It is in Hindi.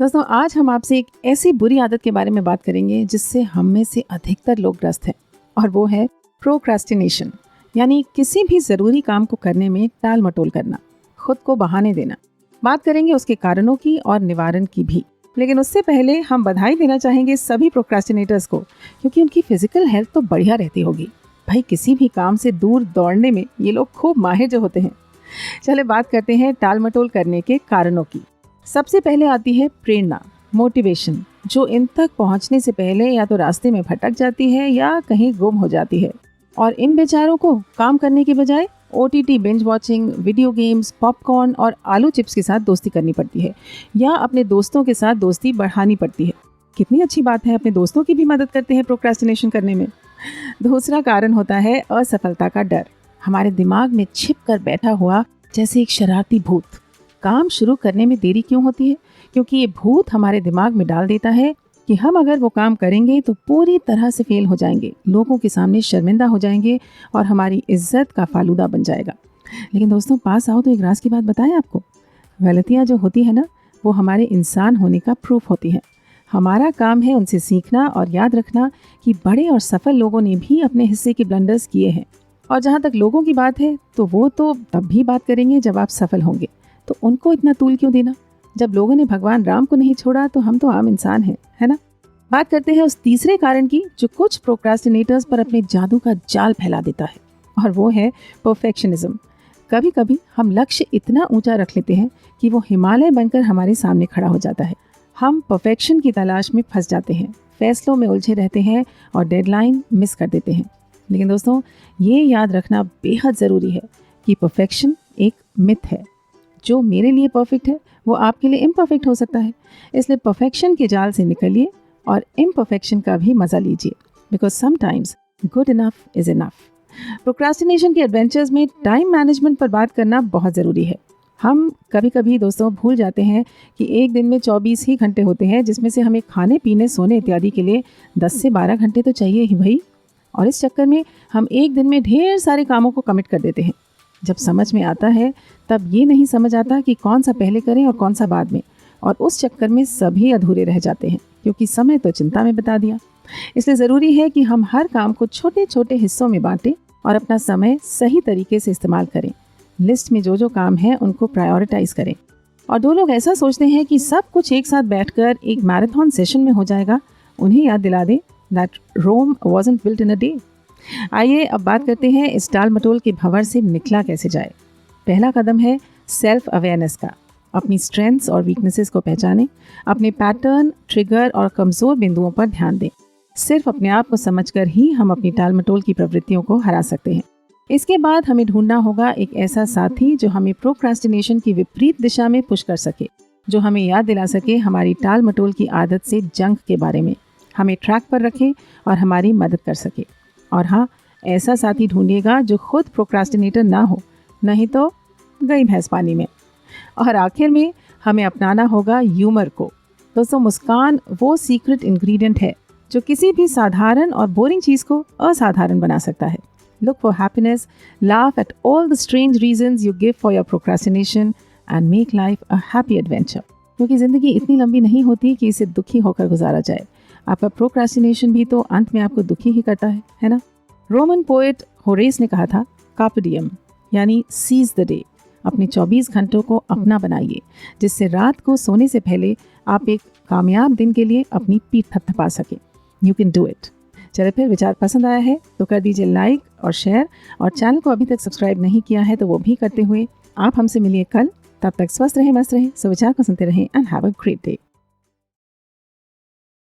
दोस्तों, आज हम आपसे एक ऐसी बुरी आदत के बारे में बात करेंगे जिससे हम में से अधिकतर लोग ग्रस्त हैं, और वो है प्रोक्रास्टिनेशन। यानी किसी भी ज़रूरी काम को करने में टाल मटोल करना, खुद को बहाने देना। बात करेंगे उसके कारणों की और निवारण की भी। लेकिन उससे पहले हम बधाई देना चाहेंगे सभी प्रोक्रास्टिनेटर्स को, क्योंकि उनकी फिजिकल हेल्थ तो बढ़िया रहती होगी। भाई, किसी भी काम से दूर दौड़ने में ये लोग खूब माहिर जो होते हैं। चले बात करते हैं टाल मटोल करने के कारणों की। सबसे पहले आती है प्रेरणा, मोटिवेशन, जो इन तक पहुंचने से पहले या तो रास्ते में भटक जाती है या कहीं गुम हो जाती है। और इन बेचारों को काम करने के बजाय OTT binge watching, video games, popcorn और आलू चिप्स के साथ दोस्ती करनी पड़ती है, या अपने दोस्तों के साथ दोस्ती बढ़ानी पड़ती है। कितनी अच्छी बात है, अपने दोस्तों की भी मदद करते हैं प्रोक्रास्टिनेशन करने में। दूसरा कारण होता है असफलता का डर। हमारे दिमाग में छिप कर बैठा हुआ जैसे एक शरारती भूत। काम शुरू करने में देरी क्यों होती है? क्योंकि ये भूत हमारे दिमाग में डाल देता है कि हम अगर वो काम करेंगे तो पूरी तरह से फेल हो जाएंगे, लोगों के सामने शर्मिंदा हो जाएंगे और हमारी इज्जत का फालूदा बन जाएगा। लेकिन दोस्तों, पास आओ तो एक राज की बात बताएं आपको। गलतियाँ जो होती है ना, वो हमारे इंसान होने का प्रूफ होती है। हमारा काम है उनसे सीखना और याद रखना कि बड़े और सफल लोगों ने भी अपने हिस्से के ब्लंडर्स किए हैं। और जहाँ तक लोगों की बात है, तो वो तो तब भी बात करेंगे जब आप सफल होंगे। तो उनको इतना तूल क्यों देना? जब लोगों ने भगवान राम को नहीं छोड़ा तो हम तो आम इंसान हैं, है ना? बात करते हैं उस तीसरे कारण की जो कुछ प्रोक्रास्टिनेटर्स पर अपने जादू का जाल फैला देता है, और वो है परफेक्शनिज्म। कभी कभी हम लक्ष्य इतना ऊंचा रख लेते हैं कि वो हिमालय बनकर हमारे सामने खड़ा हो जाता है। हम परफेक्शन की तलाश में फंस जाते हैं, फैसलों में उलझे रहते हैं और डेडलाइन मिस कर देते हैं। लेकिन दोस्तों, ये याद रखना बेहद ज़रूरी है कि परफेक्शन एक मिथ है। जो मेरे लिए परफेक्ट है वो आपके लिए इम्परफेक्ट हो सकता है। इसलिए परफेक्शन के जाल से निकलिए और इम्परफेक्शन का भी मज़ा लीजिए, because sometimes good enough is enough. Procrastination के एडवेंचर्स में टाइम मैनेजमेंट पर बात करना बहुत ज़रूरी है। हम कभी कभी दोस्तों भूल जाते हैं कि एक दिन में 24 ही घंटे होते हैं, जिसमें से हमें खाने पीने, सोने इत्यादि के लिए 10 से 12 घंटे तो चाहिए ही भाई। और इस चक्कर में हम एक दिन में ढेर सारे कामों को कमिट कर देते हैं। जब समझ में आता है तब ये नहीं समझ आता कि कौन सा पहले करें और कौन सा बाद में, और उस चक्कर में सभी अधूरे रह जाते हैं, क्योंकि समय तो चिंता में बिता दिया। इसलिए ज़रूरी है कि हम हर काम को छोटे छोटे हिस्सों में बांटें और अपना समय सही तरीके से इस्तेमाल करें। लिस्ट में जो जो काम है उनको प्रायोरिटाइज करें। और दो लोग ऐसा सोचते हैं कि सब कुछ एक साथ बैठकर एक मैराथन सेशन में हो जाएगा। उन्हें याद दिला दें that Rome wasn't built in a day. आइए अब बात करते हैं इस टाल मटोल के भंवर से निकला कैसे जाए। पहला कदम है सेल्फ अवेयरनेस का। अपनी स्ट्रेंथ्स और वीकनेसेस को पहचानें, अपने पैटर्न, ट्रिगर और कमज़ोर बिंदुओं पर ध्यान दें। सिर्फ अपने आप को समझकर ही हम अपनी टाल मटोल की प्रवृत्तियों को हरा सकते हैं। इसके बाद हमें ढूंढना होगा एक ऐसा साथी जो हमें प्रोक्रास्टिनेशन की विपरीत दिशा में पुश कर सके, जो हमें याद दिला सके हमारी टाल मटोल की आदत से जंग के बारे में, हमें ट्रैक पर रखे और हमारी मदद कर सके। और हाँ, ऐसा साथी ढूंढिएगा जो खुद प्रोक्रास्टिनेटर ना हो, नहीं तो गई भैंस पानी में। और आखिर में हमें अपनाना होगा ह्यूमर को। दोस्तों, मुस्कान वो सीक्रेट इंग्रेडिएंट है जो किसी भी साधारण और बोरिंग चीज़ को असाधारण बना सकता है। Look for happiness, laugh at all the strange reasons you give for your procrastination and make life a happy adventure. क्योंकि ज़िंदगी इतनी लंबी नहीं होती कि इसे दुखी होकर गुजारा जाए। आपका प्रोक्रास्टिनेशन भी तो अंत में आपको दुखी ही करता है ना? रोमन पोएट होरेस ने कहा था, कार्पे डिएम, यानी सीज द डे। अपने 24 घंटों को अपना बनाइए, जिससे रात को सोने से पहले आप एक कामयाब दिन के लिए अपनी पीठ थपथपा सकें। You can do it. चले फिर, विचार पसंद आया है तो कर दीजिए लाइक और शेयर, और चैनल को अभी तक सब्सक्राइब नहीं किया है तो वो भी करते हुए आप हमसे मिलिए कल। तब तक स्वस्थ रहें, मस्त रहें, सुविचार को सुनते रहें and have a great day.